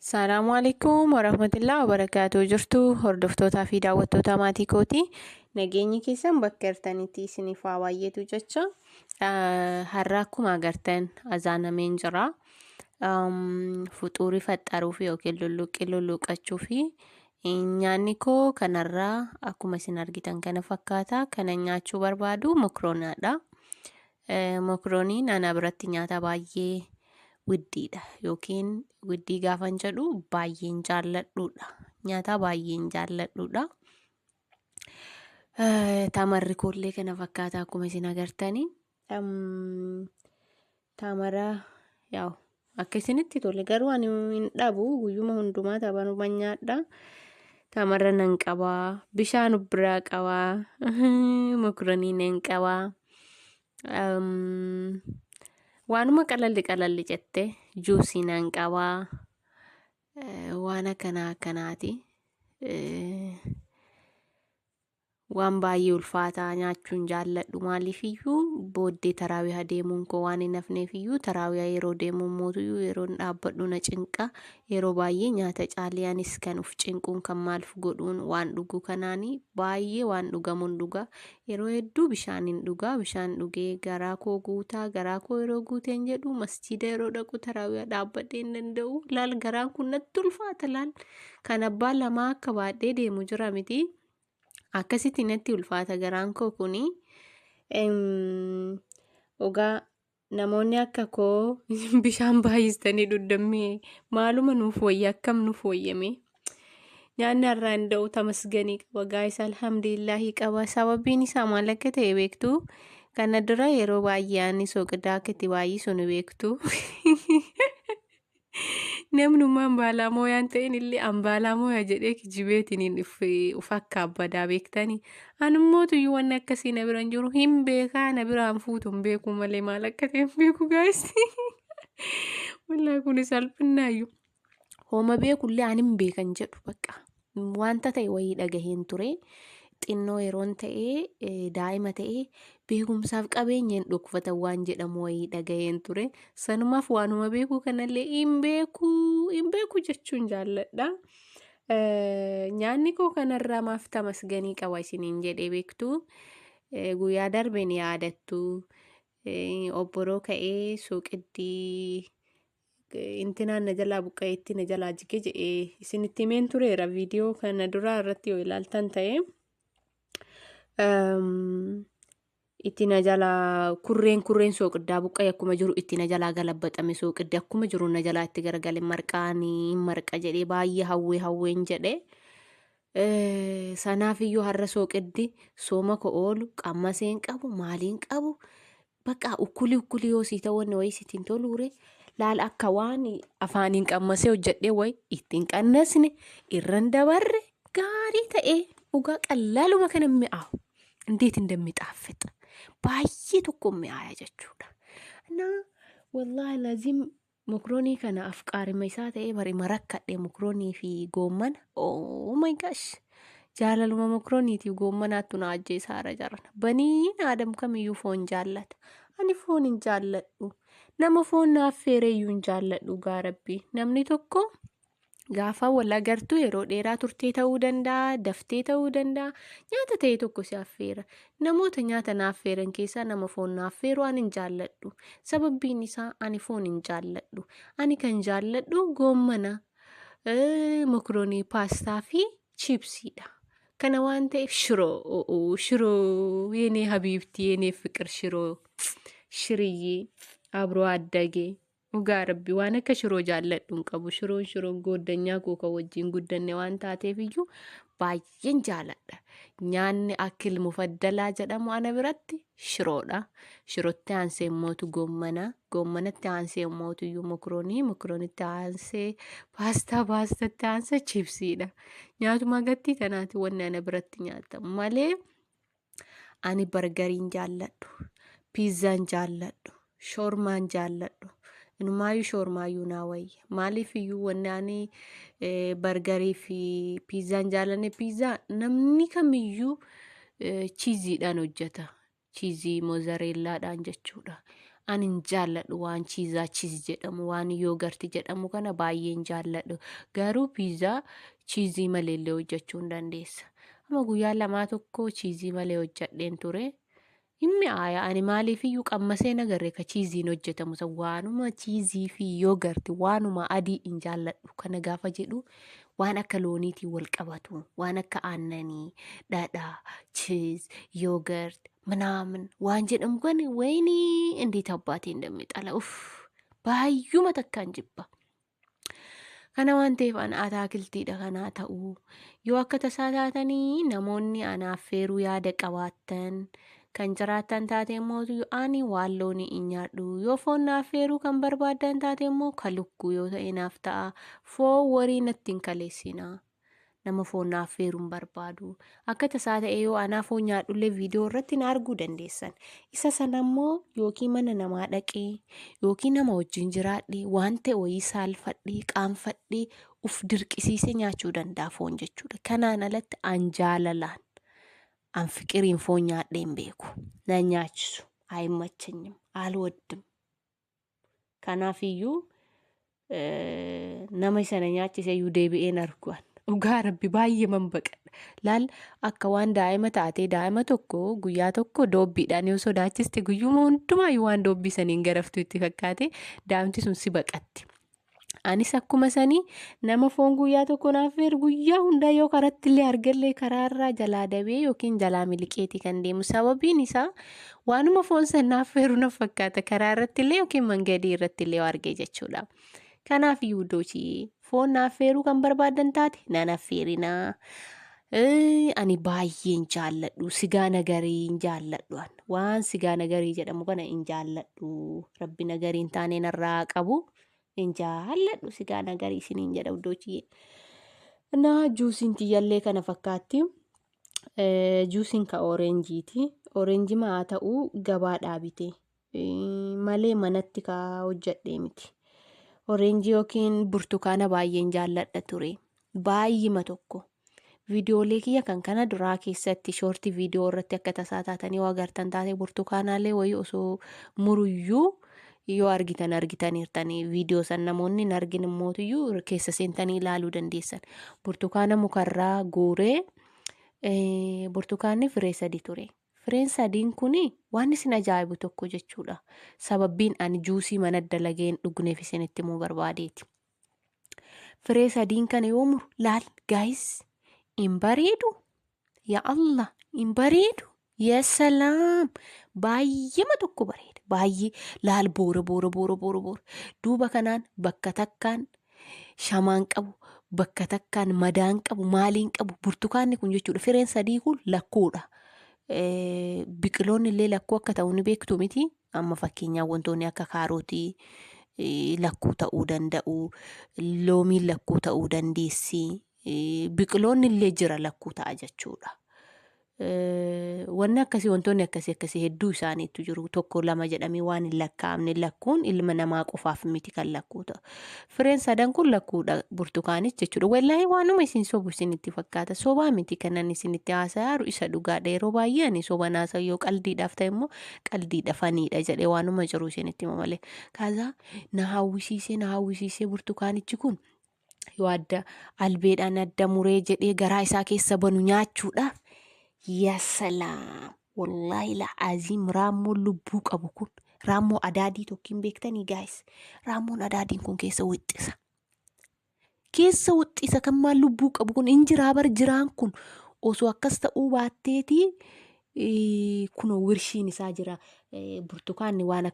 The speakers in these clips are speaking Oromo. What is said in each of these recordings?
Salaamu alaikum warahmatullahi wabarakatuh. Jirtu hordoftootaa fi daawwattoota maatii kooti. Nageenyi keessan bakka jirtanitti isiniif haa baay'eetu jecha. Har'a akkuma agartan azaanameen jira. Fuxuurii faxxaruuf yookiin lulluqqachuu fi nyaanni koo kanarraa akkuma isin argitan kana fakkaata. Kana nyaachuu barbaadu mokrooniidha. Mokrooniin ana biratti nyaata baay'ee widdiidha yookiin widdii gaafan jedhu baay'een jaalladhuudha. Nyaata baay'een jaalladhuudha. Tamarri koollee kana fakkaata akkuma isin agartani. Tamara yaa'u akka isinitti tole garuu ani hin dhabu guyyuma hundumaa tabanuma nyaadha. Tamara nan qabaa, bishaan biraa qabaa, mokroonii nan qabaa. Waanuma qalalli jette juusii nan qabaa. Waan akkanaati. Waan baay'ee ulfaataa nyaachuun jaalladhu maaliifiyyuu booddee taraawiyaa deemuun koo waan hin hafneefiyyuu taraawiyaa yeroo deemuun mootuyyuu yeroo dhaabbadhu na cinqa. Yeroo baay'ee nyaata caaliyaanis kan uf cinquun kan maaliif godhuun waan dhugu kanaanii baay'ee waan dhugamuun dhuga. Yeroo hedduu bishaan dhugaa, bishaan dhugee garaa koo guutaa, garaa koo yeroo guuteen jedhu masjiida yeroo dhaqu taraawiyaa dhaabbadhee hin danda'u. Laal garaan kun natti ulfaata laal. Kan abbaa lamaa akka baadhee deemu jira miti. Akkasitti natti ulfaata garaan koo kuni. Ogaa namoonni akka koo bishaan baay'istanii dhudhammee maaluma nuuf wayya akkam nuuf wayyame. Nyaanni har'aa hin da'u tamasganii qaba gaa'is alhamdulillahi qaba. Sababiin isaa maal akka ta'e beektu? Kana dura yeroo baay'ee ani soqidaa akka itti baay'isu ni beektu. Namnummaa ambaalaa mooyaan ta'in illee ambaalaa mooyaa jedhee kijibeetiin uf akka abbadaa beektani. Animmootuyyuu waan akkasii na bira hin jiru hin beekaa na biraan fuutu hin beeku malee maal akka ta'e hin beeku gaa'is. Wallaahi kun salphinaayyu. Hooma beekullee ani hin beekan jedhu bakka. Wanta ta'e wayii dhagaheen ture. Xinnoo yeroon ta'ee daa'ima ta'ee beekumsaaf qabeenyaan dhokfatan waan jedhamu wayii dhagaheen ture. Sanumaaf waanuma beeku kanallee hin beeku jechuun jaalladha. Nyaanni koo kanarraa maaf tamasganii qaba isiniin jedhee beektu. Guyyaa darbe ni yaadattu. Obboroo ka'ee suuqiddii intinaan na jalaa buqqa'eetti na jalaa jige jedhee isinitti himeen tureera viidiyoo kana duraa irratti yoo ilaaltan ta'e. Itti na jalaa kurreen sooqiddaa buqqa'e akkuma jiru itti na jalaa galabbaxame sooqiddi akkuma jiru na jalaa itti garagale marqaanii marqa jedhee baay'ee hawween jedhe. Sanaafiyyuu har'a sooqiddi sooma ko oolu qammaseen qabu maaliin qabu bakka ukkulii yoo sii ta'u wayii sitiin toluure laal akka waan afaaniin qammasee hojjedhee wayi ittiin qannasne irran dabarre gaarii ta'ee dhugaa qallaluma kana mi'aawu. እንዴት እንደሚጣፍጥ ባየ tokko mi'aaya jechuudha. እና wallahi lazim mokroonii kana afqaarima isaa ta'ee bari marakkadhe mokroonii fi goomman. Oh my gosh. Jaalaluma mokrooniitiif goommanaattu na ajjeesaara jaran. Baniin aadam kamiyyuu foon jaallata. Ani foon hin jaalladhu. Nama foon naaf feereeyyuu hin jaalladhu gaa rabbii. Namni tokko gaafa wal agartu yeroo dheeraa turtee ta'uu danda'a, daftee ta'uu danda'a. Nyaata ta'e tokko si affeera. Namoota nyaata na affeeran keessaa nama foon na affeeru ani hin jaalladhu. Sababbiin isaa ani foon hin jaalladhu. Ani kan jaalladhu goommana, mokroonii, paastaa fi chiipsiidha. Kana waan ta'eef shiroo የኔ ሀቢብቲ የኔ ፍቅር ሽርዬ አብሮ አደጌ Ugaa rabbi waan akka shiroo jaalladhu hin qabu. Shiroon goddanyaa koo kan wajjin guddanne waan taateefiyyuu baay'een jaaladha. Nyaanni akkil mufaddalaa jedhamu ana biratti shiroodha. Shirootti aansee mootu goommana. Goommanatti aansee mootu iyyuu mokroonitti aansee paastatti aansee chiipsiidha. Nyaatuma gattii tanaati wanni ana biratti nyaatamu malee ani bargariin jaalladhu. Piizzaan jaalladhu. Shoormaan jaalladhu. Inumaayyuu shoormaayyuu naa wayya. Maaliifiyyuu wanni ani bargarii fi piizzaan jaallanne piizzaa namni kamiyyuu chiiziidhaan hojjeta. Chiizii moozareellaadhaan jechuudha. Ani hin jaalladhu waan chiiz jedhamu waan yoogartii jedhamu kana baay'ee hin jaalladhu. Garuu piizaa chiizii malee illee hojjechuu hin dandeessa. Amma guyyaa lamaa tokko chiizii malee hojjedheen ture. Inni ani maaliifiyyuu qammaseen agarre ka chiiziin hojjetamu waanuma chiizii fi yoogartii waanuma adii hin jaalladhu. Kana gaafa jedhu waan akka looniitiin wal qabatu waan akka aannanii dhadhaa chiiz yoogart ምናምን waan jedhamu kan wayini እንዴት አባቴ እንደሚጠላ baay'uma takkaan jibba. Kana waan ta'eef an ataakiltiidha kanaa ta'uu yoo akka tasaa taatanii namoonni anaaf feeruu yaada qabaattan kan jiraattan taate immoo ani waan loonii hin nyaadhu. Yoo foon naaf feeruu kan barbaaddan taate immoo ka lukkuu yoo ta'e naaf ta'a. Foon warii natti hin kaleessinaa. Nama foon naaf feeruu hin barbaadu. Akka tasaa ta'e yoo anaa foon nyaadhullee viidiyoo irratti na arguu dandeessan. Isa sana immoo yookiin mana namaa dhaqee yookiin nama wajjin jiraadhee waan ta'e wayii saalfadhee qaanfadhee uf dirqisiisee nyaachuu danda'a foon jechuudha. Kanaan alatti an jaalalaan an fiqiriin foon nyaadhee hin beeku. Na nyaachisu አይመቸኝም አልወድም. Kanaafiyyuu nama sana nyaachiseyyuu deebi'een arguan. Dhugaa rabbi baay'ee manbaqadha. Laal akka waan daa'ima taatee daa'ima tokko guyyaa tokko doobbiidhaan yoo sodaachiste guyyuma hundumaayyuu waan doobbii saniin garaftu itti fakkaate daa'imti sun si baqatti. Anis akkuma sanii nama foon guyyaa tokko naaf feeru guyyaa hundaa yoo karatti illee argallee karaarraa jalaa dabee yookiin jalaa miliqeetii kan deemu. Sababiin isaa waanuma foon san naaf feeru na fakkaata karaarratti illee yookiin mangadii irratti illee argee jechuudha. Kanaafiyyuu dochii foon naaf feeruu kan barbaadan taate nan affeerinaa. Ani baay'een jaalladhu. Sigaa nagarii hin jaalladhu. Waan sigaa nagarii jedhamu kana hin jaalladhu. Rabbi nagarii hin taane narraa qabu. Hin jaalladhu sigaa nagarii isiniin jedha dochii. Na juusiin tiyyallee kana fakkaatti. Juusiin ka ooreenjiiti. Ooreenji maa ta'uu gabaa dhaabite. Malee manatti ka hojjedhee miti. Ooreenjii yookiin burtukaana baay'een jaalladha ture. Baay'ima tokko. Viidiyoolee kiyya kan kana duraa keessatti shoortii viidiyoo irratti akka tasaa taatanii yoo agartan taate burtukaanaalee wayii osoo muruyyuu yoo argitaniirtanii viidiyoo san namoonni hin argin immootiyyuu keessa seentanii ilaaluu dandeessan. Burtukaana mukarraa guuree burtukaanni firee 3 ture. Fireen 3 kuni waan isin ajaa'ibu tokko jechuudha. Sababbiin ani juusii mana dalageen dhugneef isinitti himuu barbaadeeti. Firee 3 kana yoo muru laal gaayis hin bareedu. Yaa Allah hin bareedu. Yaa salaam baay'ima tokko bareeda. Baay'ee laal boora. Duuba kanaan bakka takkaan shamaan qabu. Bakka takkaan madaan qabu maaliin qabu burtukaanni kun jechuudha. Fireen 3 kun lakkuudha. Biqiloonni illee lakkuu akka ta'u ni beektu miti. Amma fakkeenyaaf wantoonni akka kaarotii lakkuu ta'uu danda'u. Loomiin lakkuu ta'uu dandeessi. Biqiloonni illee jira lakkuu ta'a jechuudha. Wanni akkasii wantoonni akkasii hedduu isaaniitu jiru. Tokko lama jedhamee waan hin lakkaa'amne lakkuun ilma namaa qofaaf miti kan lakkuu ta'u. Fireen 3 kun lakkuudha burtukaanis jechuudha. Wallaahi waanuma isin sobu isinitti fakkaata. Sobaa miti kanan isinitti haasa'aaru isa dhugaadha. Yeroo baay'ee ani soba naasa yoo qaldiidhaaf ta'e immoo qaldiidha faniidha jedhee waanuma jiru isinitti hima malee. Kaasaa na hawwisiisee burtukaanichi kun yoo adda albeedhaan adda muree jedhee garaa isaa keessa banu nyaachuudhaaf. Yaa salaam wallaahi la'aziim raammoon lubbuu qabu kun raammoo adaadii tokkiin beektanii gaayis raammoon adaadiin kun keessa wixxisa kan maal lubbuu qabu kun injiraa bar jiraan kun osoo akkas ta'uu baatteetii kunoo wirshiin isaa jira. Burtukaanni waan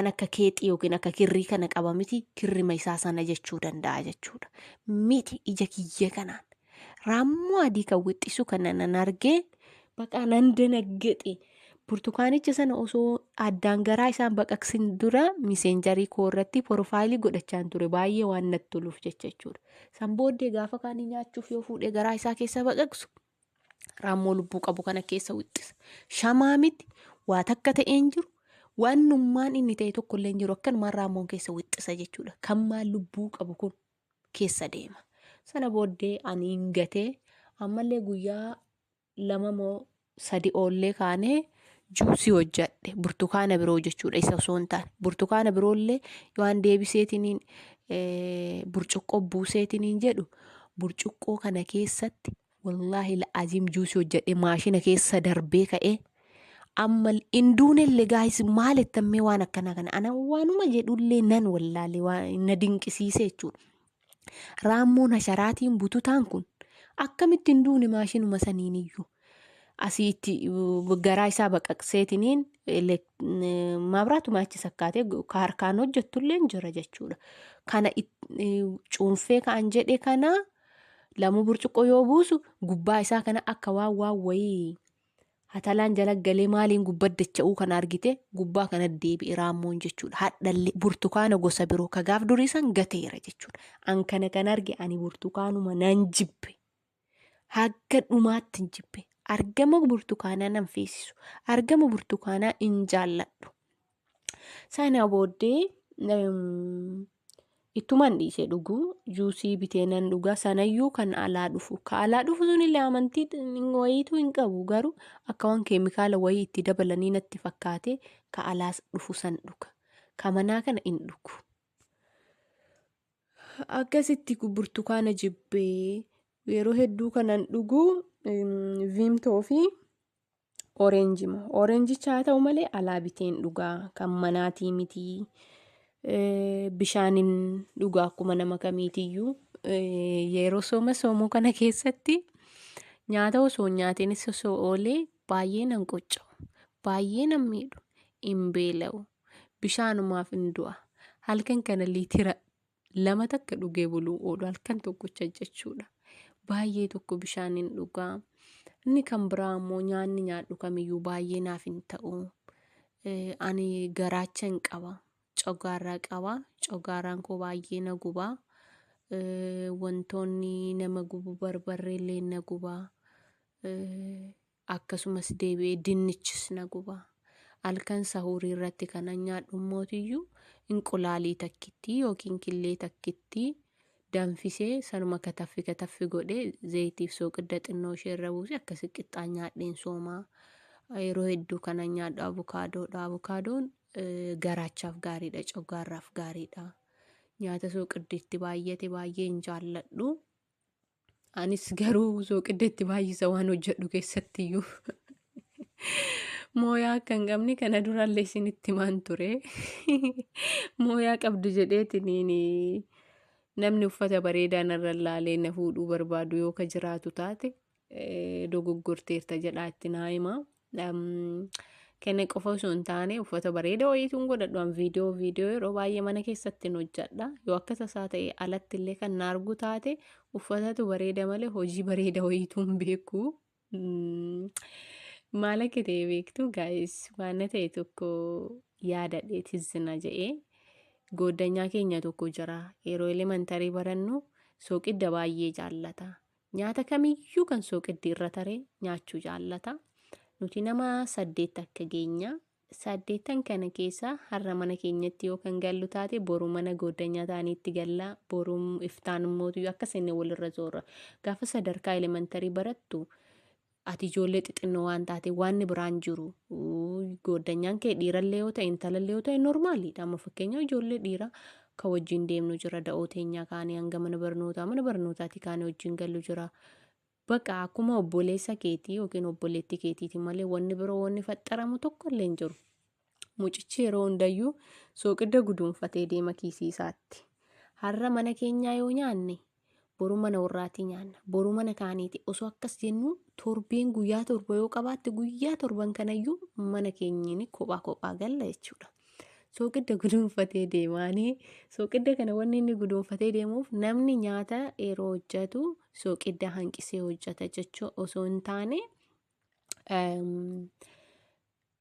akka keexii yookiin akka kirrii kana qaba miti kirrima isaa sana jechuu danda'a jechuudha. Miti ija kiyya kanaan. Raammoo adii kan wixxisu kana nan argee baqaa nan danaggaxe. Burtukaanicha sana osoo addaan garaa isaan baqaqsin dura miseenjarii koo irratti porofaayilii godhachaan ture baay'ee waan natti toluuf jechuudha. San booddee gaafa kaanii nyaachuuf yoo fuudhee garaa isaa keessa baqaqsu raammoo lubbuu qabu kana keessa wixxisa. Shamaa miti waa takka ta'een jiru waanummaan inni ta'e tokkollee hin jiru akkanumaan raammoon keessa wixxisa jechuudha. Kan maal lubbuu qabu kun keessa deema. Sana booddee ani hin gatee ammallee guyyaa 2 moo 3 oollee kaanee juusii hojjadhe burtukaana biroo jechuudha isa osoo hin taane burtukaana biroollee yoo an deebiseetiniin burcuqqoo buuseetiniin jedhu burcuqqoo kana keessatti wallaahi la'aziim juusii hojjadhe maashina keessa darbee ka'ee amma induunellee gaayis maal ettammee waan akkana kana ana waanuma jedhullee nan wallaalee waan na dinqisiise jechuudha. Raammoon hasharaatiin bututaan kun akkamitti induuni maashinuma saniin iyyuu asiitti garaa isaa baqaqseetiniin maabiraatuma achi sakkaatee harkaan hojjettullee jira jechuudha. Kana cuunfee ka'an jedhe kana lamu burcuqqoo yoo buusu gubbaa isaa kana akka waan wayii hatalaan jala galee maaliin gubbaddacha'uu kan argite gubbaa kana deebi'e raammoon jechuudha. Hadhallee burtukaana gosa biroo ka gaaf durii san gateera jechuudha. An kana kan arge ani burtukaanuma nan jibbe. Hagga dhumaatti hin jibbe. Argama burtukaanaa nan feesisu. Argama burtukaanaa hin jaalladhu. Sana booddee ittuman dhiisee dhuguu juusii bitee nan dhugaa sanayyuu kan alaa dhufu. Ka alaa dhufu sunillee amantii wayiitu hin qabu garuu akka waan keemikaala wayii itti dabalanii natti fakkaate ka alaas dhufu san dhuga. Ka manaa kana hin dhugu. Akkasitti burtukaana jibbee yeroo hedduu kanan dhuguu viimtoo fi oreenjima. Oreenjicha haa ta'u malee alaa biteen dhugaa kan manaatii mitii. Bishaanin dhugaa akkuma nama kamiitiyyuu yeroo soomuu kana keessatti nyaata osoo nyaatiinis osoo oolee baay'ee nan qocca'u. Baay'ee nan miidhu. Hin beela'u. Bishaanumaaf hin du'a. Halkan kana liitira 2 takka dhugee buluu oolu halkan tokkocha jechuudha. Baay'ee tokko bishaanin dhugaa. Inni kan biraa immoo nyaanni nyaadhu kamiyyuu baay'ee naaf hin ta'u. Ani garaacha hin qaba. Cogaarraa qaba. Cogaarraan koo baay'ee na gubaa. Wantoonni nama gubu barbarreellee na gubaa. Akkasumas deebi'ee dinnichis na gubaa. Halkan sahurii irratti kanan nyaadhu mootiyyuu inqulaalii takkitti yookiin killee takkitti danfisee sanuma kataffi godhee zayitiif soogidda xinnoo ishee irra buuse akkasi qixxaan nyaadheen soomaa. Yeroo hedduu kanan nyaadhu avokaadoodha. Avokaadoon garaachaaf gaariidha. Cogaarraaf gaariidha. Nyaata soogiddeetti baay'ate baay'ee hin jaalladhu. Anis garuu soogiddeetti baay'isa waan hojjedhu keessattiyyuu. Mooyaa akka hin qabne kana durallee isinitti himaan ture. Mooyaa qabdu jedheetiniin namni uffata bareedaa narra laalee na fuudhuu barbaadu yoo ka jiraatu taate dogoggorteerta jedhaa itti naa himaa. Kana qofa osoo hin taane uffata bareedaa wayiituun godhadhu viidiyoo yeroo baay'ee mana keessatti hin hojjedha. Yoo akka tasaa ta'e alatti illee kan na argu taate uffatatu bareeda malee hojii bareeda wayiituun beeku. Maal akka ta'e beektu gaayis waan ta'e tokko yaadadheetis zina jedhee goddanyaa keenya tokko jira. Yeroo elementarii barannu soogidda baay'ee jaallata. Nyaata kamiyyuu kan soogiddi irra taree nyaachuu jaallata. Nuti nama 8 akka geenya. 8 kana keessa har'a mana keenyatti yoo kan gallu taate boru mana goddanyaa ta'aniitti galla. Boru iftaan mootu akka inni walirra zoora. Gaafa sadarkaa elementarii barattu ati ijoollee xixinnoo waan taate waan biraan jiru. Goddanyaan kee dhiirallee yoo ta'e intalallee yoo ta'e normaaliidha. Amma fakkeenyaaf ijoollee dhiiraa kan wajjin deemnu jira. Da'oo teenyaa kaanii hanga mana barnootaatti kaanii wajjin gallu jira. Bakka akkuma obboleessa keetii yookiin obboleettii keetiiti malee wanni biroo wanni faxxaramu tokko illee hin jiru. Mucichi yeroo hundayyuu soogidda guduunfatee deema kiisii isaatti. Har'a mana keenyaa yoo nyaanne boru mana warraatii nyaanna. Boru mana kaaniiti. Osoo akkas jennu torbeen guyyaa torba yoo qabaatte guyyaa torban kanayyuu mana keenyiin kophaa galla jechuudha. Soogidda guduunfatee deemaanii soogidda kana wanni inni guduunfatee deemuuf namni nyaata yeroo hojjetu soogidda hanqisee hojjeta jechuu osoo hin taane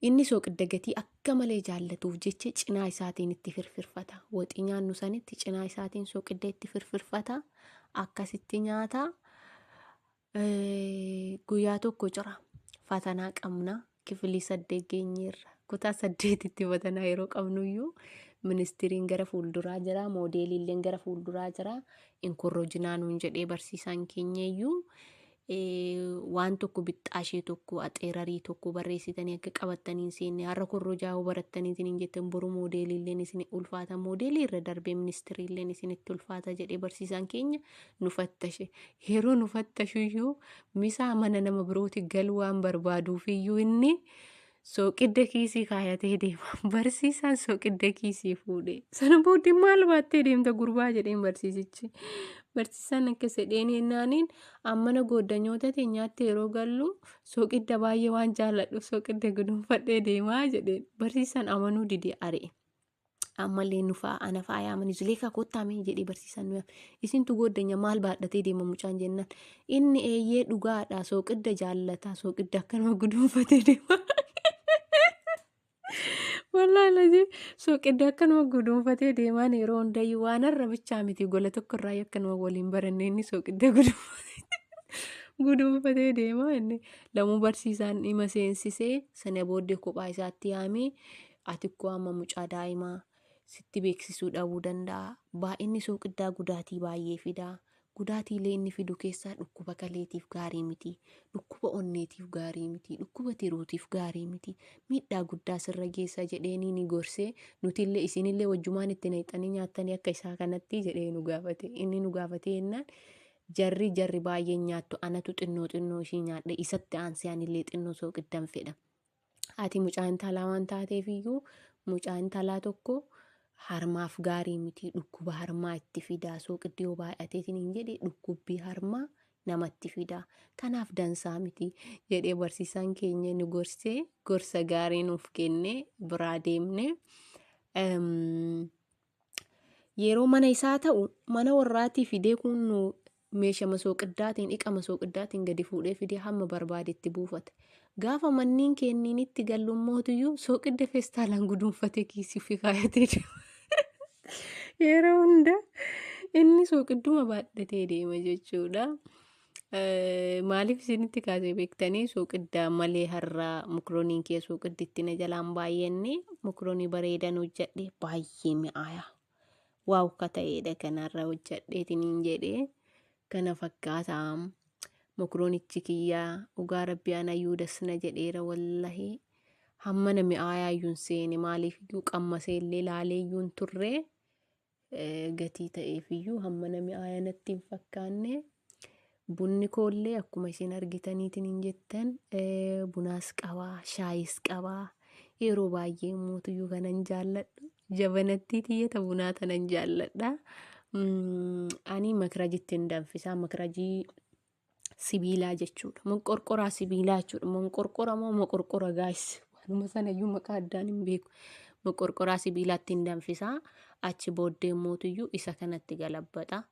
inni soogidda gatii akka malee jaallatuuf jecha cinaa isaatiin itti firfirfata. Waxii nyaannu sanitti cinaa isaatiin soogidda itti firfirfata. Akkasitti nyaata. Guyyaa tokko jira. Fatanaa qabna. Kifilii 8 geenyeerra. Kutaa 8tti fatanaa yeroo qabnuyyuu ministiriin gara fuulduraa jira. Moodeeliilleen gara fuulduraa jira. Inkorrojinaa nuun jedhee barsiisaan keenyayyuu waan tokko bixxaashee tokko axeerarii tokko barreessitanii akka qabattanii hin seenne har'a korrojaa barattaniitiin hin jettan boru moodeeliilleen isin ulfaata moodeelii irra darbee ministiriilleen isinitti ulfaata jedhee barsiisaan keenya nu fattashe yeroo nu fattashuyyuu misaa mana nama birooti galuu waan barbaaduufiyyuu inni sooqidda kiisii kaayatee deema barsiisaan sooqidda kiisii fuudhee sana booddee maal baattee deemta gurbaa jedheen barsiisichi. Barsiisaan akkas jedheen jennaaniin ammana gooddanyoota teenyaatti yeroo gallu sooqidda baay'ee waan jaalladhu sooqidda gudunfadhee deemaa jedheen barsiisaan amanuu didee ari'e. Ammallee ana faayamanii zuleekaa kottaamee jedhee barsiisaan nuyi isintu gooddanya maal baadhatee deema mucaan jennaan inni eeyyee dhugaadha sooqidda jaallataa sooqidda akkanuma gudunfatee deema. Wallaahi sooqidda akkanuma gudunfatee deemaan yeroo hundayyuu waan har'a bichaa miti gola tokkorraa akkanuma waliin baranne inni sooqidda gudunfatee deemaa inni lamuu barsiisaan dhima seensisee sana booddee kophaa isaatti yaamee ati koo amma mucaa daa'imaa sitti beeksisuu dhabuu danda'a. Baay'inni sooqiddaa gudaatii baay'ee fidaa. Gudaatiilee inni fidu keessaa dhukkuba kaleetiif gaarii miti. Dhukkuba onneetiif gaarii miti. Dhukkuba tiruutiif gaarii miti. Miidhaa guddaa sirra geessa jedheenii ni gorsee nutillee isinillee wajjumaan itti naqxanii nyaattanii akka isaa kanatti jedhee nu gaafate. Inni nu gaafate jennaan jarri baay'een nyaattu anatu xinnoo ishii nyaadhe isatti aansee anillee xinnoo sooqiddan fedha. Ati mucaan talaa waan taateefiyyuu mucaan talaa tokko harmaaf gaarii miti dhukkuba harmaa itti fidaa sooqiddi yoo baay'ateetiin hin jedhe dhukkubbii harmaa namatti fidaa kanaaf dansaa miti jedhee barsiisaan keenya nu gorsee gorsa gaarii nuuf kennee biraa deemne. Yeroo mana isaa ta'u mana warraatii fidee kun meeshama sooqiddaatiin dhiqama sooqiddaatiin gadi fuudhee fidee hamma barbaadetti buufata. Gaafa manniin kenniinitti gallummootuyyu sooqidda feestaalaan gudunfatee kiisii fi kaayatee deema. Yeroo hunda inni sooqidduma baadhatee deema jechuudha. Maaliif isinitti kaasee beektanii sooqiddaa malee har'aa mukrooniin kee sooqidditti na jalaan baay'enne mukroonii bareedan hojjadhe baay'ee mi'aaya. Waaw akka ta'edha kanarra hojjadheetiin hin jedhee kana fakkaataa. Mukroonichi kiyyaa dhugaa rabbi anayyuu dasna jedheera wallahi hammana mi'aayayyuun seene maaliifiyyuu qammaseellee laaleeyyuun turre gatii ta'eefiyyuu hammana mi'aaya natti hin fakkaanne. Bunni koollee akkuma isin argitaniitiin hin jettan bunaas qabaa shaayis qabaa yeroo baay'ee mootuyyuu kanan jaalladhu jabanatti tiyyata bunaa tanan jaalladha. Ani makrajitti hin danfisaa makrajii sibiilaa jechuudha. Monqorqoraa sibiilaa jechuudha. Monqorqora moo moqorqora gaayis waanuma sanayyuu maqaa addaan hin beeku. Monqorqoraa sibiilaatti hin danfisaa achi booddee mootuyyuu isa kanatti galabbata.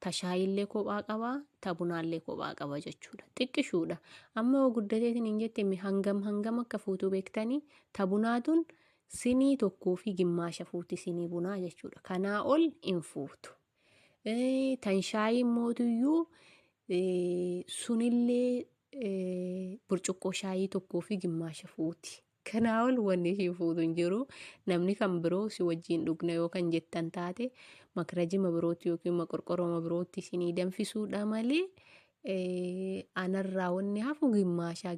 Tashaayillee kophaa qabaa tabunaallee kophaa qaba jechuudha. Xiqqishuudha. Amma yoo guddateetiin hin jette hangam akka fuutuu beektanii tabunaatuun sinii tokkoo fi gimmaasha fuuti sinii bunaa jechuudha. Kanaa ol hin fuutu. Tan shaayiin mootuyyuu sunillee burcuqqoo shaayii tokkoo fi gimmaasha fuuti. Kanaa ol wanni ishee fuutu hin jiru. Namni kan biroo si wajjin dhugna yoo kan jettan taate makrajima birootti yookiin maqorqoroma birootti isinii danfisuudha malee anarraa wanni hafu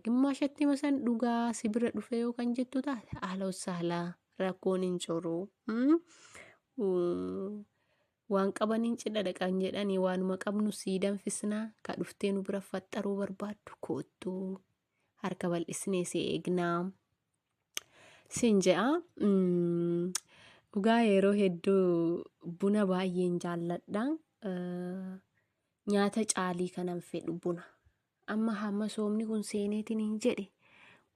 gimmaashatti masan dhugaa si bira dhufe yoo kan jettu taate haala usaalaa rakkoon hin jiru. Waan qabaniin cidha dhaqan jedhanii waanuma qabnu sii danfisnaa ka dhuftee nu bira faxxaruu barbaaddu koottuu harka bal'isnee si eegnaa. Sin je'a dhugaa yeroo hedduu buna baay'een jaalladha. Nyaata caalii kanan fedhu buna. Amma hamma soomni kun seeneetiin hin jedhe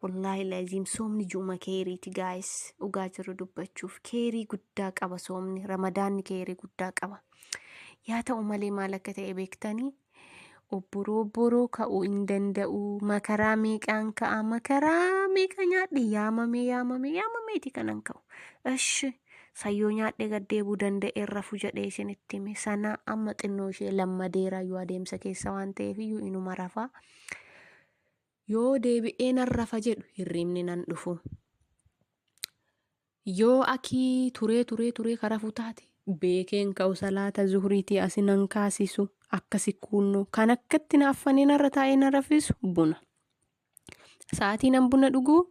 wallaahi laaziim soomni juma keeriiti gaayis dhugaa jiru dubbachuuf keerii guddaa qaba soomni ramadaanni keerii guddaa qaba. Yaa ta'u malee maal akka ta'e beektanii obboroo ka'uu hin danda'u makaraa meeqaan ka'a makaraa meeqa nyaadhe yaamameeti kanan ka'u. Ishi sayyoo nyaadhe gaddeebuu danda'e rafu jedhee isinitti hime sana amma xinnoo ishee lammadeera yoo adeemsa keessa waan ta'eef iyyuu inuma rafa. Yoo deebi'ee nan rafa jedhu hirribni nan dhufu. Yoo akii turee karafu taate beekeen ka'u salaata zuhuriitii asinan kaasisu akkasi kunnu kan akkatti naaffanii narra taa'ee na raffisu buna. Sa'aatii nan buna dhuguu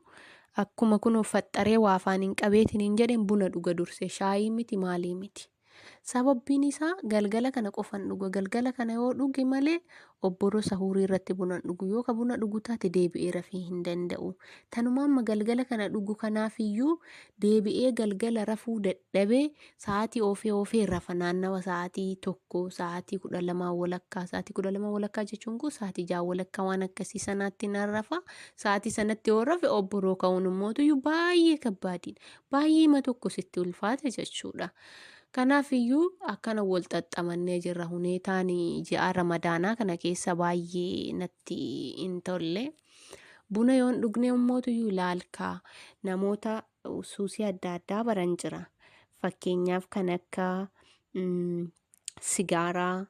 akkuma kun uffaxxaree waa afaan hin qabeetiin hin jedhen buna dhuga durse shaayii miti maalii miti. Sababbiin isaa galgala kana qofan dhuga. Galgala kana yoo dhuge malee obboro sahurii irratti buna dhugu. Yoo ka buna dhugu taate deebi'ee rafuu hin danda'u. Tanumaamma galgala kana dhugu kanaafiyyuu deebi'ee galgala rafuu dadhabee sa'aatii oofee rafa naannawa sa'aatii tokko sa'aatii 12 walakkaa. Sa'aatii 12 walakkaa jechuun kun sa'aatii 6 walakkaa waan akkasii sanaatti nan rafa. Sa'aatii sanatti yoo rafe obboroo ka'uun immootuyyuu baay'ee kabbaadiidha. Baay'eema tokko sitti ulfaate jechuudha. Kanaafiyyuu akkana wal xaxxamannee jirra. Huneetaan ji'a ramadaanaa kana keessa baay'ee natti hin tolle. Buna yoon dhugne immootuyyuu ilaalkaa namoota suusii adda addaa baran jira. Fakkeenyaaf kan akka sigaaraa,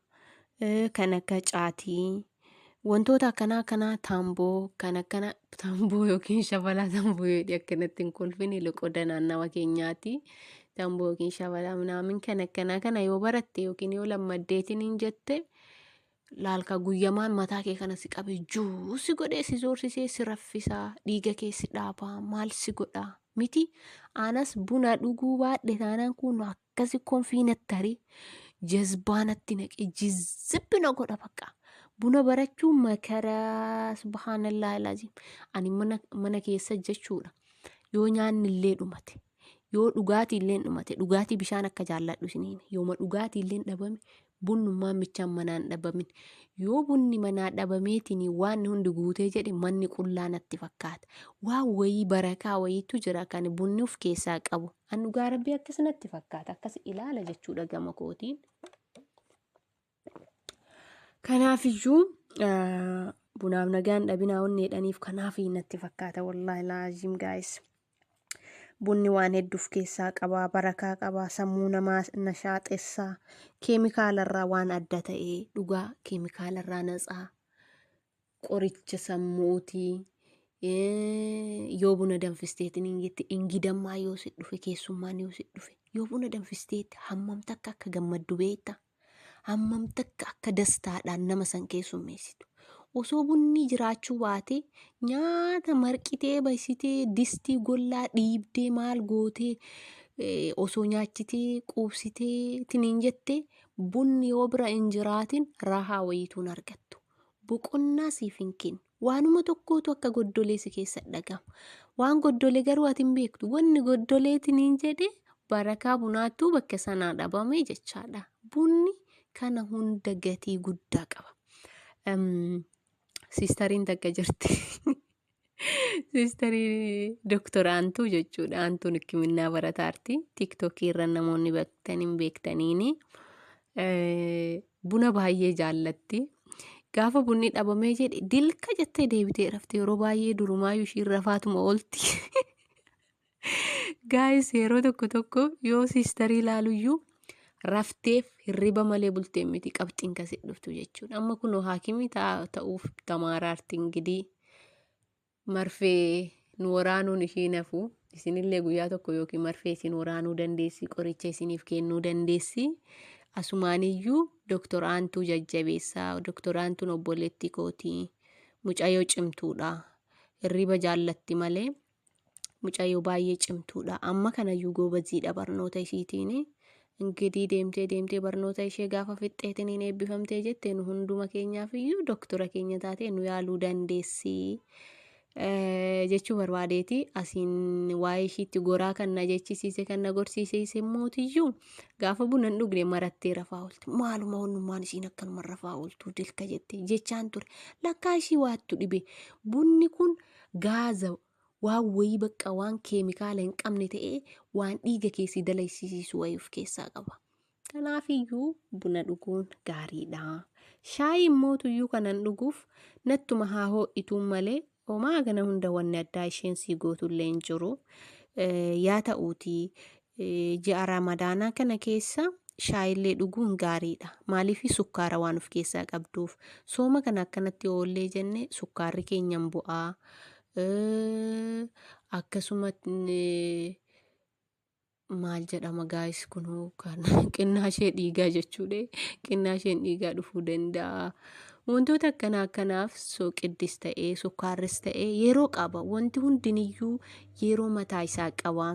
kan akka caatii, wantoota akkanaa tamboo kan akkana tamboo yookiin shabalaa tamboo jedhi akkanatti hin kolfine loqoda naannawa keenyaati. Tamboo yookiin shabalaa minaamin kan akkanaa kana yoo baratte yookiin yoo lammaddeetiin hin jette laalka guyyamaan mataa kee kana si qabe juu si godhee si zoorsisee si raffisaa dhiiga kee si dhaabaa maal si godhaa miti. Anas buna dhuguu baadhe taanaan kun akkasi konfiinattarii jazbaanatti naqee jizzibina godha bakka. Buna barachuun makaraa subhaanallaa ilaazim. Ani mana keessa jechuudha. Yoo nyaanni illee dhumate, yoo dhugaatii illee dhumate, dhugaatii bishaan akka jaalladhu isiniin. Yooma dhugaatii illee dhabame, bunnummaan bichaan manaan dhabamin. Yoo bunni manaa dhabameetiin waan hundi guutee jedhe manni qullaa natti fakkaata. Waan wayii barakaa wayiitu jira kan bunni of keessaa qabu. An dhugaa rabbii akkas natti fakkaata. Akkas ilaala jechuudha gama kootiin. Kanaafiyyuu bunaaf nagaan dhabinaa onneedhaniif kanaafi natti fakkaata wallaahi laazim gaayis. Bunni waan hedduuf keessaa qabaa, barakaa qabaa, sammuu namaa nashaaxessaa, keemikaalarraa waan adda ta'ee dhugaa keemikaalarraa natsaa, qoricha sammuutii, yoo buna danfisteetiin hin jette ingidammaa yoo si dhufe keessummaan yoo si dhufe yoo buna danfisteetti hammam takka akka gammaddu beekta. Hammam takka akka dastaadhaan nama san keessummeessitu. Osoo bunni jiraachuu baate nyaata marqitee baysitee distii gollaa dhiibdee maal gootee osoo nyaachitee quubsitee tiniin jette bunni yoo bira hin jiraatin rahaa wayiituun argattu. Boqonnaa siif hin kennu. Waanuma tokkootu akka goddolee si keessa dhagama. Waan goddolee garuu ati hin beektu. Wanni goddolee tiniin jedhe barakaa bunaattuu bakka sanaa dhabame jechaadha. Bunni kana hunda gatii guddaa qaba. Sistariin takka jirti. Sistarii Dooktora Aantuu jechuudha. Aantuun hikiminnaa barataarti. Tiktokii irra namoonni beektaniini. Buna baay'ee jaallatti. Gaafa bunni dhabamee jedhe dilka jettee deebitee rafte yeroo baay'ee durumaayyuu ishiin rafaatuma oolti. Gaayis yeroo tokko yoo sistarii ilaaluyyuu rafteef hirriba malee bultee miti qabxiin kasi dhuftu jechuudha. Amma kunoo haakimii ta'uuf tamaaraarti ingidii marfee nu waraanuun ishii nafu. Isinillee guyyaa tokko yookiin marfee isin waraanuu dandeessi, qoricha isiniif kennuu dandeessi. Asumaaniyyuu Dooktor Aantuu jajjabeessaa. Dooktor Aantuun obboleettii kootii mucayyoo cimtuudha. Hirriba jaallatti malee mucayyoo baay'ee cimtuudha. Amma kanayyuu goobaziidha barnoota isiitiin. Ingidii deemtee barnoota ishee gaafa fixxeetiin eebbifamtee jettee nu hunduma keenyaafiyyuu dooktora keenya taatee nu yaaluu dandeessi jechuu barbaadeeti. Asiin waa'ee ishiitti goraa kan na jechisiise kan na gorsiise mootiyyuu gaafa buna hin dhugne marattee rafaa oolti. Maaluma onnummaan isiin akkanuma rafaa ooltu dilka jettee jechaan ture. Lakkaa ishii waattu dhibe. Bunni kun gaaza waan wayii bakka waan keemikaala hin qabne ta'ee waan dhiiga keessi dalaysisiisu wayii of keessaa qaba. Kanaafiyyuu buna dhuguun gaariidha. Shaayii immootuyyuu kanan dhuguuf nattuma haa ho'ituun malee homaa kana hunda wanni addaa isheen sii gootullee hin jiru. Yaa ta'uutii ji'a ramadaanaa kana keessa shaayillee dhuguun gaariidha. Maaliif sukkaara waan of keessaa qabduuf. Sooma kana akkanatti oollee jenne sukkaarri keenyan bu'aa. Akkasuma maal jedhama gaayis kunuu kan qinnaashee dhiigaa jechuudha. Qinnaasheen dhiigaa dhufuu danda'a. Wantoota akkanaaf sooqiddis ta'ee sukkaarris ta'ee yeroo qaba. Wanti hundiniyyuu yeroo mataa isaa qaba.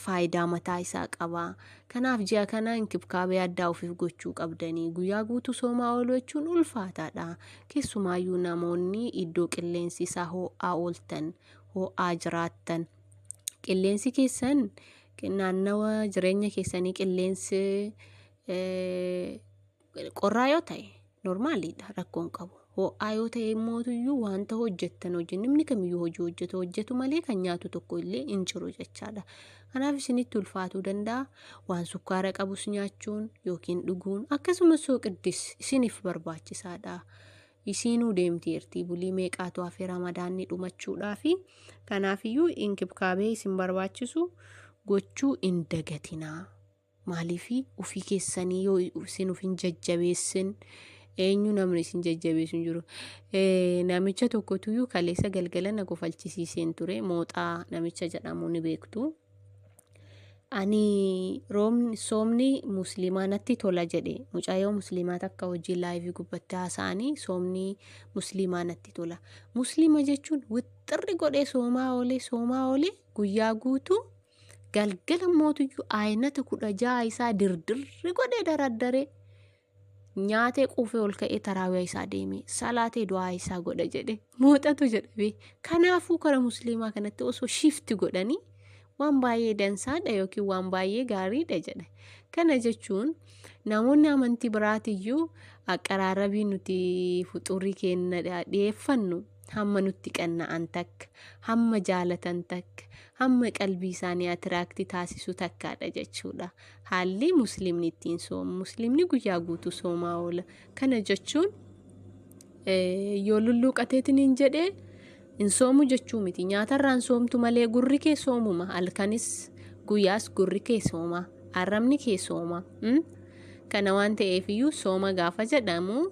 Faayidaa mataa isaa qaba. Kanaaf ji'a kana inkibkaabee addaa ofiif gochuu qabdanii. Guyyaa guutuu soomaa ooluu jechuun ulfaataadha. Keessumaayyuu namoonni iddoo qilleensi isaa ho'aa ooltan, ho'aa jiraattan. Qilleensi keessan naannawa jireenya keessanii qilleensi qorraa yoo ta'e normaaliidha, rakkoon qabu. Ho'aa yoo ta'e immootiyyuu wanta hojjettan namni kamiyyuu hojjetu malee kan nyaatu tokko illee hin jiru jechaadha. Kanaaf isinitti ulfaatuu danda'a. Waan sukkaara qabus nyaachuun yookiin dhuguun akkasumas sooqiddis isiniif barbaachisaadha. Isinuu deemteerti bulii meeqaatu hafe ramadaanni dhumachuudhaafi. Kanaafiyyuu inkibkaabee isin barbaachisu gochuu hin dagatinaa. Maaliifii ofii keessanii yoo isin of hin jajjabeessin eenyu namni isin jajjabeessu hin jiru. Namicha tokkotuyyuu kaleessa galgala na kofalchisiiseen ture. Mooxaa namicha jedhamu ni beektu. Ani soomni musliimaa natti tola jedhe. Mucaayoo musliimaa takka hojii laayivii gubbatti haasa'anii soomni musliimaa natti tola. Musliima jechuun wixxirri godhee soomaa oolee guyyaa guutuu galgala mootiyyuu aynata 16 isaa dirdirri godhee daraddaree nyaatee quufee ol ka'ee taraawii isaa deemee salaatee du'aa isaa godha jedhe mooxatu jedhabe. Kanaafuu kara musliimaa kanatti osoo shifti godhanii waan baay'ee dansaadha yookiin waan baay'ee gaariidha jedhe. Kana jechuun namoonni amantii biraatiyyuu aqaraarabii nuti fuxuurii keenya dhiyeeffannu hamma nutti qanna'an takka, hamma jaalatan takka, hamma qalbii isaanii atiraaktii taasisu takkaadha jechuudha. Haalli musliimni ittiin soomu. Musliimni guyyaa guutuu soomaa oola. Kana jechuun yoo lulluuqateetiin hin jedhee hin soomu jechuu miti. Nyaatarraan soomtu malee gurri kee soomuma. Halkanis guyyaas gurri kee sooma. Arrabni kee sooma. Kana waan ta'eefiyyuu sooma gaafa jedhamu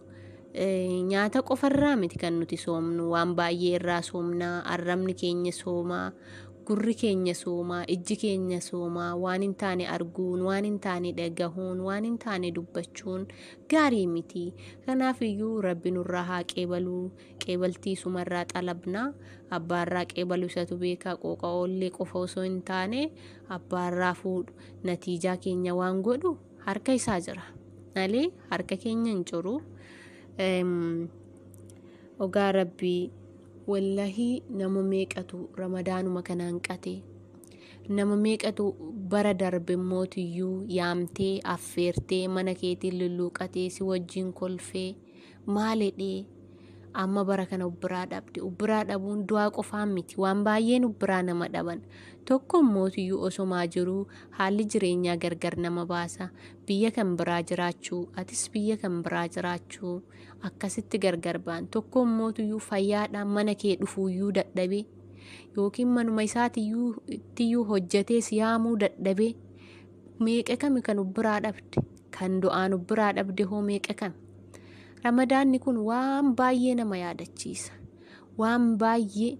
nyaata qofarraa miti kan nuti soomnu. Waan baay'ee irraa soomnaa. Arrabni keenya soomaa. Gurri keenya soomaa. Ijji keenya soomaa. Waan hin taane arguun, waan hin taane dhagahuun, waan hin taane dubbachuun gaarii miti. Kanaafiyyuu rabbi nurraa haa qeebaluu. Qeebaltii sumarraa xalabnaa. Abbaarraa qeebaluu isatu beekaa. Qooqa oollee qofa osoo hin taane abbaarraa fuudhu. Natiijaa keenya waan godhu harka isaa jira. Malee harka keenya hin jiru. Ogaa rabbii wallahi nama meeqatu ramadaanuma kana hanqate. Nama meeqatu bara darbe mootiyyuu yaamtee affeertee mana keetiin lulluuqatee si wajjin kolfee maalidhee amma bara kana ubbiraa dhabde. Ubbiraa dhabuun du'aa qofaan miti. Waan baay'een ubbiraa nama dhaban. Tokkoon mootiyyuu osomaa jiruu haalli jireenyaa gargar nama baasa. Biyya kan biraa jiraachuu, atis biyya kan biraa jiraachuu akkasitti gargar baan. Tokkoon mootiyyuu fayyaadhaan mana kee dhufuuyyuu dadhabee yookiin manuma isaatiyyuu hojjetee siyaamuu dadhabee meeqa kami kan ubbiraa dhabde? Kan du'aan ubbiraa dhabde hoo meeqa kami? Ramadaanni kun waan baay'ee nama yaadachiisa. Waan baay'ee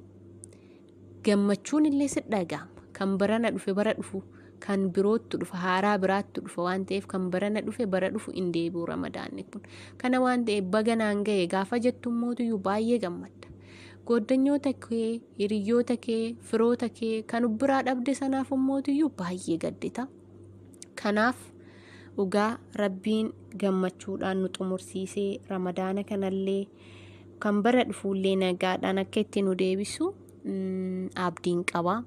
gammachuun illee si dhaga'ama. Kan barana dhufe bara dhufu, kan birootti dhufa, haaraa biraatti dhufa waan ta'eef kan barana dhufe bara dhufu hin deebi'u ramadaanni kun. Kana waan ta'eef baganaan ga'e gaafa jettuun mootiyyuu baay'ee gammadda. Goddanyoota kee, hiriyyoota kee, firoota kee kan ubbiraa dhabde sanaaf mootiyyuu baay'ee gaddita. Kanaaf dhugaa rabbiin gammachuudhaan nu xumursiisee ramadaana kanallee kan bara dhufuullee nagaadhaan akka itti nu deebisu abdiin qaba.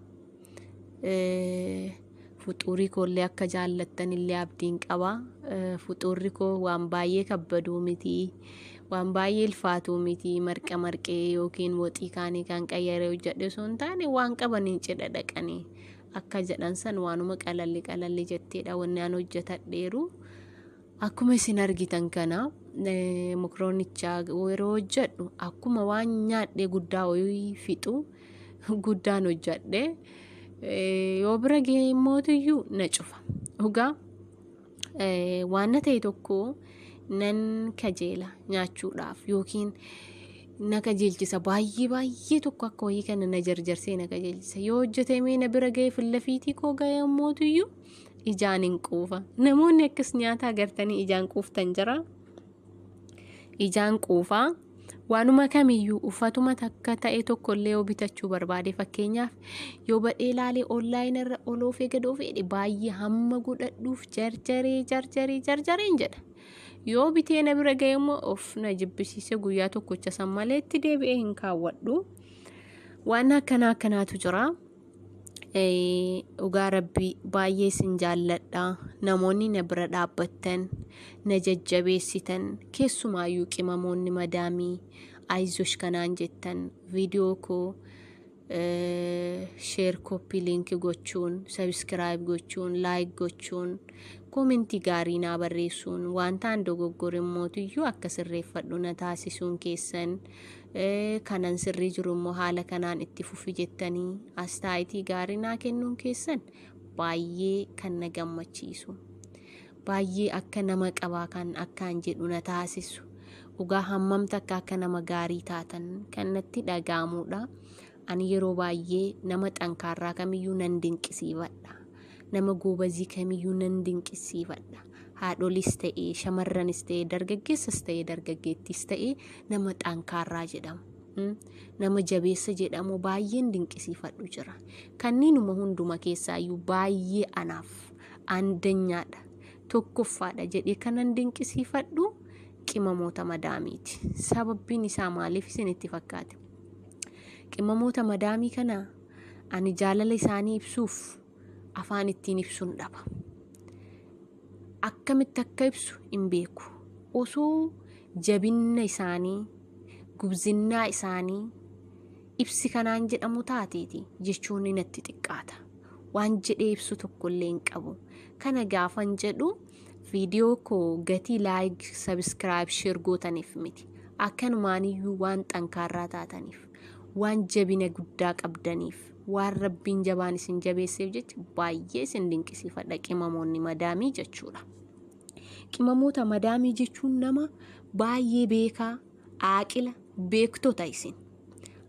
Fuxuurii koollee akka jaallattanillee abdiin qaba. Fuxuurri koo waan baay'ee kabbaduu miti. Waan baay'ee ilfaatuu miti. Marqee yookiin woxii kaanii kan qayyaree hojjedhe osoo hin taane waan qabaniin cidha dhaqanii. Akka jedhan san waanuma qalalli jetteedha wanni aan hojjetadheeru. Akkuma isin argitan kana mokroonicha yeroo hojjedhu akkuma waan nyaadhee guddaa wayii fixu guddaan hojjedhe. Yoo bira ga'e mootiyyuu na cufa. Dhugaa waan na ta'e tokko nan kajeela nyaachuudhaaf yookiin na qajeelchisa baay'ee tokko akka wayii kana na jarjarsee na qajeelchisa. Yoo hojjetamee na bira ga'e fillafiitii koo ga'e ammootuyyuu ijaan hin quufa. Namoonni akkas nyaata agartanii ijaan quuftan jira. Ijaan quufaa. Waanuma kamiyyuu uffatuma takka ta'e tokkollee yoo bitachuu barbaade fakkeenyaaf yoo badhee ilaalee online irra oloofee gadoo fedhe baay'ee hamma godhadhuuf jarjareen jedha. Yoo bitee na bira ga'e immoo of na jibbisiise guyyaa tokkocha san malee itti deebi'ee hin kaawwadhu. Waan akkanaatu jira. Dhugaa rabbii baay'ee sin jaalladha. Namoonni na bira dhaabbattan na jajjabeessitan keessumaayyuu qimamoonni madaamii aizosh kanaan jettan viidiyoo koo sheer koppii linkii gochuun sabskiraayib gochuun laayik gochuun koomentii gaarii naa barreessuun wantaan dogoggore mootiyyuu akka sirreeffadhu na taasisuun keessan kanan sirrii jiru immoo haala kanaan itti fufi jettanii astaayitii gaarii naa kennuun keessan baay'ee kan na gammachiisu. Baay'ee akka nama qabaa kan akkaan jedhu na taasisu. Dhugaa hammamta akka nama gaarii taatan kan natti dhaga'amudha. Ani yeroo baay'ee nama xankaarraa kamiyyuu nan dinqisiifadha. Nama goobazii kamiyyuu nan dinqisiifadha. Haadholis ta'ee shamarranis ta'ee dargaggeessas ta'ee dargaggeettis ta'ee nama xankaarraa jedhamu. Nama jabeessa jedhamu baay'een dinqisiifadhu jira. Kanniinuma hunduma keessaayyuu baay'ee anaaf andanyaadha. Tokkoffaadha jedhee kanan dinqisiifadhu qimamoota madaamiiti. Sababbiin isaa maaliif isinitti fakkaate? Qimamoota madaamii kana ani jaalala isaanii ibsuuf afaan ittiin ibsuun dhaba. Akkamitti akka ibsu hin beeku. Osoo jabinna isaanii, gubzinnaa isaanii ibsi kanaan jedhamu taateeti jechuun natti xiqqaata. Waan jedhee ibsu tokkollee hin qabu. Kana gaafan jedhu viidiyoo koo gatii laayik sabskiraayib sheer gootaniif miti. Akkanumaaniyyuu waan xankaarraa taataniif, waan jabina guddaa qabdaniif, waan rabbiin jabaan isin jabeesseef jecha baay'ee isin dinqisiifadha qimamoonni madaamii jechuudha. Qimamoota madaamii jechuun nama baay'ee beekaa, aaqila, beektota isin.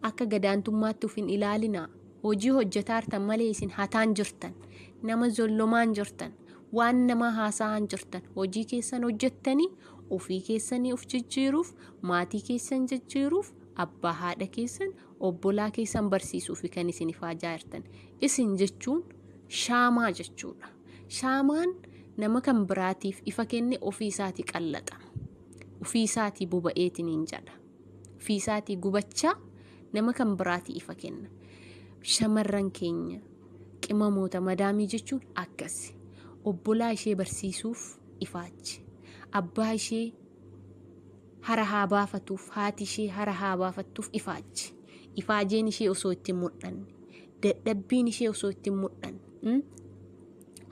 Akka gadaantummaatti uf hin ilaalinaa. Hojii hojjetaartan malee isin hataan jirtan. Nama zollomaan jirtan. Waan nama haasa'an jirtan. Hojii keessan hojjettanii ofii keessanii of jijjiiruuf, maatii keessan jijjiiruuf, abbaa haadha keessan, obbolaa keessan barsiisuuf kan isin ifaajaa jirtan. Isin jechuun shaamaa jechuudha. Shaamaan nama kan biraatiif ifa kenne ofii isaatii qallaxama. Ofii isaatii boba'eetiin hin jedha. Ofii isaatii gubachaa nama kan biraatii ifa kenna. Shamarran keenya qimamoota madaamii jechuun akkasi. Obbolaa ishee barsiisuuf ifaachi. Abbaa ishee hara haa baafatuuf, haati ishee hara haa baafattuuf ifaachi. Ifaajeen ishee osoo itti mul'anne, dadhabbiin ishee osoo itti mul'anne,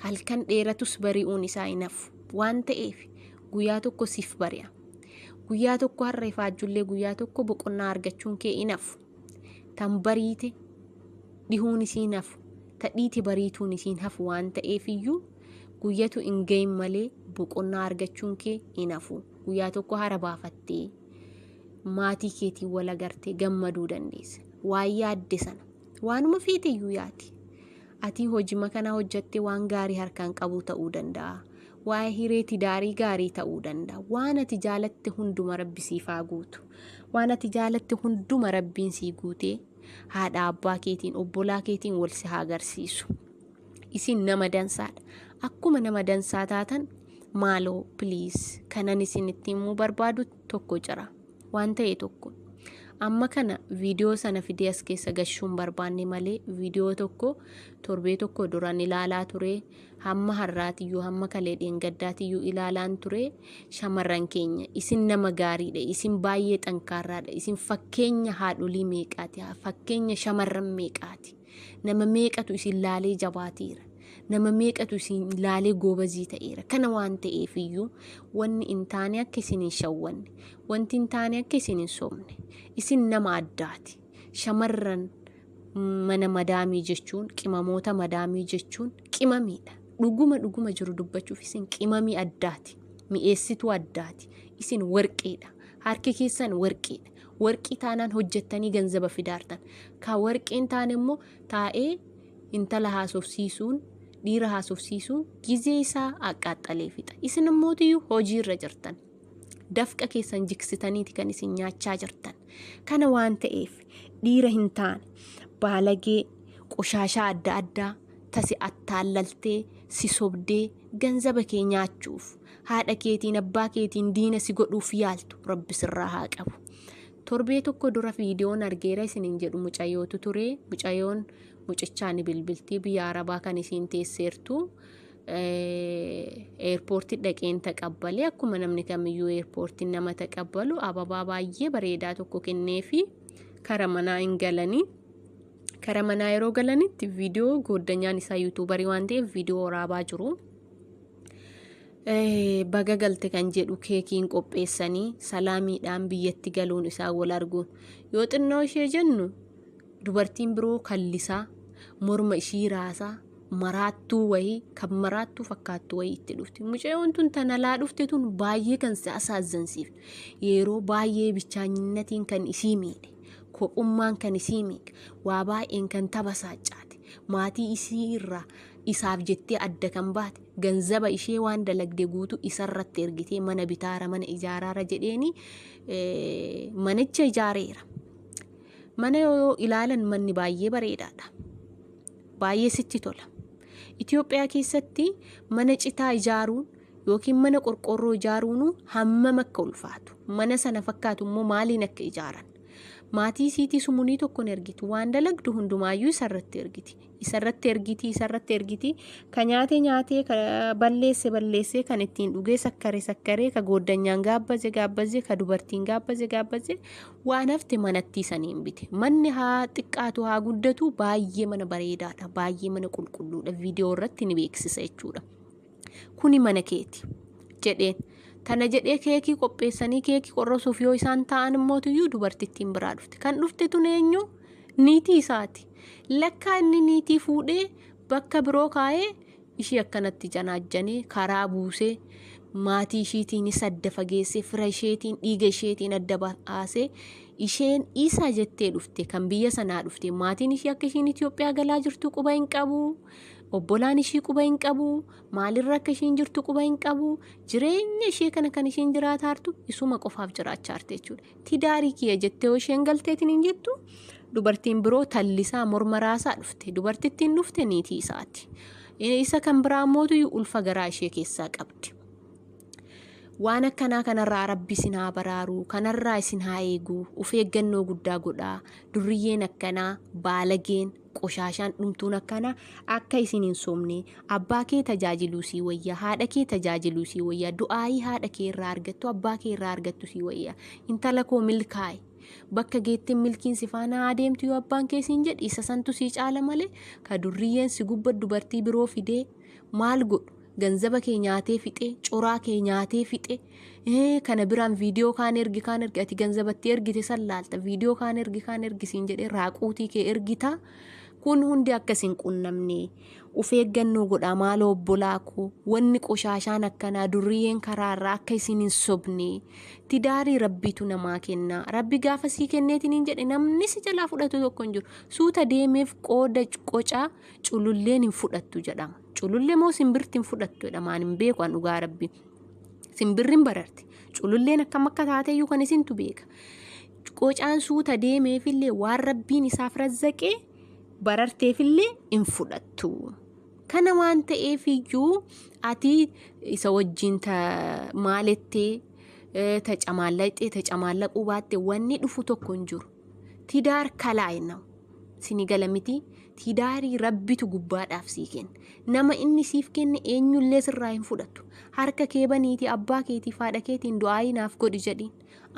halkan dheeratus bari'uun isaa hin hafu waan ta'eef guyyaa tokko siif bari'a. Guyyaa tokko har'a ifaajjullee guyyaa tokko boqonnaa argachuun kee hin hafu. Tan bariite dhihuun isiin hafu, tadhiiti bariituun isiin hafu waan ta'eefiyyuu guyyatu hin gahin malee boqonnaa argachuun kee hin hafu. Guyyaa tokko hara baafattee maatii keetiin wal agartee gammaduu dandeessa. Waan yaadde sana waanuma feeteyyuu yaati. Ati hojii kana hojjattee waan gaarii harkaan qabu ta'uu danda'a. Waa'ee hireeti daarii gaarii ta'uu danda'a. Waan ati jaalatte hunduma rabbi siif haa guutu. Waan ati jaalatte hunduma rabbiin sii guutee haadha abbaa keetiin obbolaa keetiin wal si haa agarsiisu. Isin nama dansaadha. Akkuma nama dansaa taatan maaloo please kanan isin ittiin muu barbaadu tokko jira. Waan ta'e tokko. Amma kana viidiyoo sana fidee as keessa gashuun barbaanne malee viidiyoo tokko torbee tokko duraan ilaalaa ture. Hamma har'aatiyyuu hamma kalee dheengaddaatiyyuu ilaalaan ture. Shamarran keenya isin nama gaariidha. Isin baay'ee xankaarraadha. Isin fakkeenya haadholii meeqaati? Fakkeenya shamarran meeqaati? Nama meeqatu isin laalee jabaateera? Nama meeqatu isin laalee goobazii ta'eera? Kana waan ta'eefiyyuu wanni hin taane akka isin hin shawwanne, wanti hin taane akka isin hin sobne. Isin nama addaati. Shamarran mana madaamii jechuun, qimamoota madaamii jechuun qimamiidha. Dhuguma jiru dubbachuuf isin qimamii addaati. Mi'eessituu addaati. Isin warqeedha. Harki keessan warqeedha. warqii taanaan hojjettanii ganzaba fidaartan ka warqiin taan immoo taa'ee intala haasofsiisuun dhiira haasofsiisuun gizee isaa aqaaxalee fixa isin immootiyyuu hojii irra jirtan dafqa keessan jiksitaniiti kan isin nyaachaa jirtan kana waan ta'eef dhiira hin taane baalagee qoshaashaa adda addaa tasi attaallaltee si sobdee ganzaba kee nyaachuuf haadha keetiin abbaa keetiin diina si godhuuf yaaltu rabbi sirraa haa qabu. Torbee tokko dura viidiyoon argeera isiniin jedhu mucayyootu ture mucayyoon mucichaan bilbiltii biyya arabaa kan isiin teesseertu eerpoortii dhaqeen taqabbalee akkuma namni kamiyyuu eerpoortiin nama taqabbalu ababaa baay'ee bareedaa tokko kenneefi kara manaa hin galanii kara manaa yeroo galanitti viidiyoo gooddanyaan isaa yuutuubarii waan ta'eef viidiyoo waraabaa jiru. Baga galte kan jedhu keekiin qopheessanii salaamiidhaan biyyatti galuun isaa wal arguun yoo xinnoo ishee jennu dubartiin biroo kallisaa morma ishii raasaa maraattuu wayii kan maraattuu fakkaattuu wayii itti dhufti. Mucayyoon tun tanalaa dhufte tun baay'ee kan asaazansiif yeroo baay'ee bichaanyinnatiin kan isii miidhe kophummaan kan isii miidhe waa baay'een kan taphasaacaate maatii isii irraa isaaf jettee adda kan baate ganzaba ishee waan dalagde guutu isarratti ergitee mana bitaara mana ijaaraara jedheeni manicha ijaareera. Mana yoo ilaalan manni baay'ee bareedaadha. Baay'ee sitti tola. Itoophiyaa keessatti mana citaa ijaaruun yookiin mana qorqorroo ijaaruun hammam akka ulfaatu. Mana sana fakkaatu immoo maaliin akka ijaaran. Maatii siitii sumunii tokkoon ergitu waan dalagdu hundumaayyuu isarratti ergiti ka nyaatee ka balleesse kan ittiin dhugee sakkaree ka gooddanyaan gaabbaze ka dubartiin gaabbaze waan hafte manatti saniin bite. Manni haa xiqqaatu haa guddatu baay'ee mana bareedaadha baay'ee mana qulqulluudha viidiyoo irratti ni beeksisa jechuudha. Kuni mana keeti jedheen. Tana jedhee keekii qopheessanii keekii qorrosuuf yoo isaan ta'an immootiyyuu dubartittiin biraa dhufte. Kan dhufte tun eenyu? Niitii isaati. Lakkaa inni niitii fuudhee bakka biroo kaa'ee ishii akkanatti janaajjanee karaa buusee maatii ishiitiin adda fageessee fira isheetiin dhiiga isheetiin adda baasee isheen isa jettee dhufte kan biyya sanaa dhufte maatiin ishii akka ishiin Itoophiyaa galaa jirtu quba hin qabu. Obbolaan ishii quba hin qabu maalirra akka ishiin jirtu quba hin qabu jireenya ishee kana kan ishiin jiraatartu isuma qofaaf jiraacharti jechuudha. Tidaarii kiyya jettee yoo isheen galteetiin hin jettu dubartiin biroo tallisaa morma raasaa dhufte dubartittiin dhufte niitii isaati. Isa kan biraa mootu ulfa garaa ishee keessaa qabdi. Waan akkanaa kanarraa rabbi isin haa baraaru kanarraa isin haa eegu of eeggannoo guddaa godhaa durriyyeen akkanaa baalageen qoshaashaan dhumtuun akkanaa akka isin hin somne abbaa kee tajaajiluu sii wayyaa haadha kee tajaajiluu sii wayyaa du'aayii haadha kee irraa argattu abbaa kee irraa argattu sii wayyaa intala koo milkaa'e bakka geettiin milkiin si faana adeemtu yoo abbaan kee siin jedhi isa santu sii caala malee ka durriyyeen si gubba dubartii biroo fidee maal godhu ganzaba kee nyaatee fixe coraa kee nyaatee fixe kana biraan viidiyoo kaan ergi ati ganzabatti ergite sallaalta viidiyoo kaan ergi siin jedhee raaquutii kee ergita. Kun hundi akkasiin qunnamne of eeggannoo godhaa maal obbolaa koo wanni qoshaashaan akkanaa durriyyeen karaarraa akka isin hin sobne tidaarii rabbiitu namaa kenna rabbi gaafa sii kenneetiin hin jedhe namni si jalaa fudhatu tokko hin jiru suuta deemeef qooda qocaa cululleen hin fudhattu jedhama. Culullee moo simbirtiin fudhattu jedhamaan hin beeku an dhugaa rabbi simbirriin bararti cululleen akkam akka taateyyuu kan isintu beeka. Qocaan suuta deemeefillee waan rabbiin isaaf razzaqee bararteefillee hin fudhattu. Kana waan ta'eefiyyuu ati isa wajjin maalettee tacamaallaquu baatte wanni dhufu tokko hin jiru. Tidaar kalaa'inna sini galamiti tidaarii rabbitu gubbaadhaaf sii kenna. Nama inni siif kenne eenyullee sirraa hin fudhatu. Harka kee baniiti abbaa keetiif haadha keetiin du'aayii naaf godhi jedhiin.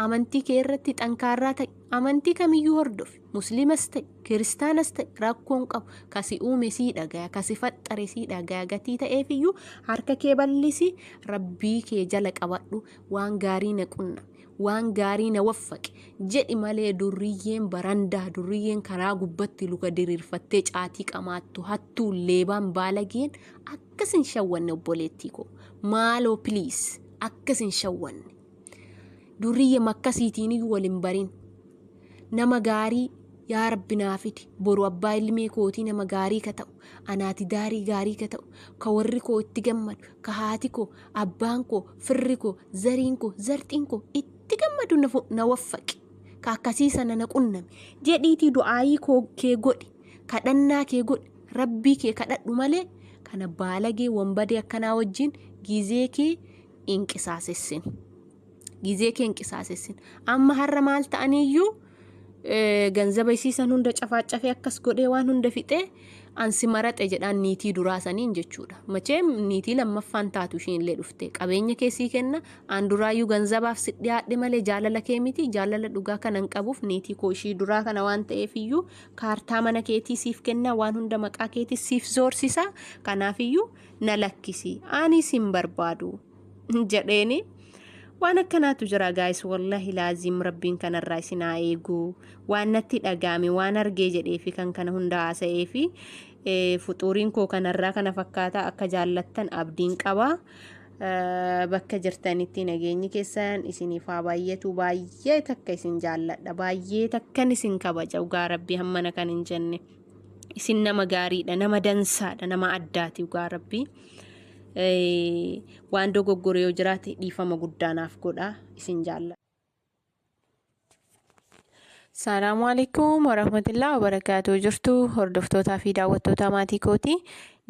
Amantii kee irratti xankaarraa ta'e amantii kamiyyuu hordofi musliimas ta'e kiristaanas ta'e rakkoon qabu kasi uume sii dhagaya kasi faxxare sii dhagaya gatii ta'eefiyyuu harka kee bal'isi rabbii kee jala qabadhu waan gaarii na qunna waan gaarii na waffaqe jedhi malee durriyyeen barandaa durriyyeen karaa gubbatti luka diriirfattee caatii qamaattu hattuu leebaan baalageen akkasin shawwanne obboleettii koo maaloo piliis akkasin shawwanne. Durriyyee makkasiitiin iyyuu waliin bariin nama gaarii yaa rabbi naa fidi boru abbaa ilmee kootii nama gaarii ka ta'u anaati daarii gaarii ka ta'u ka warri koo itti gammadu ka haati koo abbaan koo firri koo zariin koo zarxiin koo itti gammadu na waffaqi ka akkasii sana na qunname jedhiitii du'aayii kee godhi kadhannaa kee godhi rabbii kee kadhadhu malee kana baalagee wambadee akkanaa wajjin gizee kee inqisaasessin amma har'a maal ta'aniyyuu ganzaba isiisan hunda cafaacafee akkas godhee waan hunda fixee ansi maraxe jedhaan niitii duraasaniin jechuudha. Macheem niitii lammaffaan taatu ishiinillee dhufte qabeenya keessii kenna aan duraayyuu ganzabaaf si dhiyaadhe malee jaalala kee miti jaalala dhugaa kanan qabuuf niitii koo ishii duraa kana waan ta'eefiyyuu kaartaa mana keetii siif kenna waan hunda maqaa keetii siif zoorsisa kanaafiyyuu na lakkisi ani sin barbaadu jedheeni. waan akkanaatu jira guys wallahi laazim rabbiin kanarraa isinaa eegu waan natti dhagaame waan argee jedhee fi kan kana hunda haasa'ee fi fuxuuriin koo kanarraa kana fakkaata akka jaallattan abdiin qaba bakka jirtanitti nageenyi keessan isiniif haa baay'atu baay'ee takka isin jaalladha baay'ee takkan isin kabaja ugaa rabbii hammana kan hin jenne isin nama gaariidha nama dansaadha nama addaati ugaa rabbii waan dogoggoree yoo jiraate dhiifama guddaanaaf godha isin jaalladha. Salaamu alaikum warahmatullahi wabarakatuh jirtu hordoftootaa fi daawwattootaa maatii kooti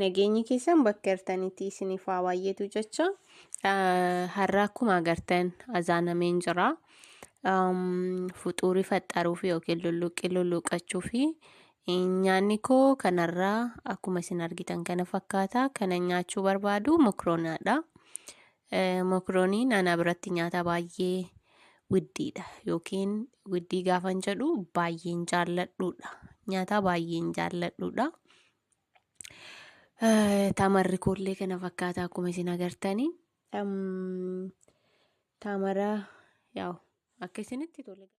nageenyi keessan bakka jirtanitti isiniif haa baay'atu jecha har'a akkuma agartan azaanameen jira fuxuurii faxxaruuf yookiin lulluqachuu fi nyaanni koo kanarraa akkuma isin argitan kana fakkaata kana nyaachuu barbaadu mokrooniidha. Mokrooniin ana biratti nyaata baay'ee widdiidha yookiin widdii gaafan jedhu baay'een jaalladhuudha nyaata baay'een jaalladhuudha. Tamarri koollee kana fakkaata akkuma isin agartani tamara yaa'u akka isinitti tole.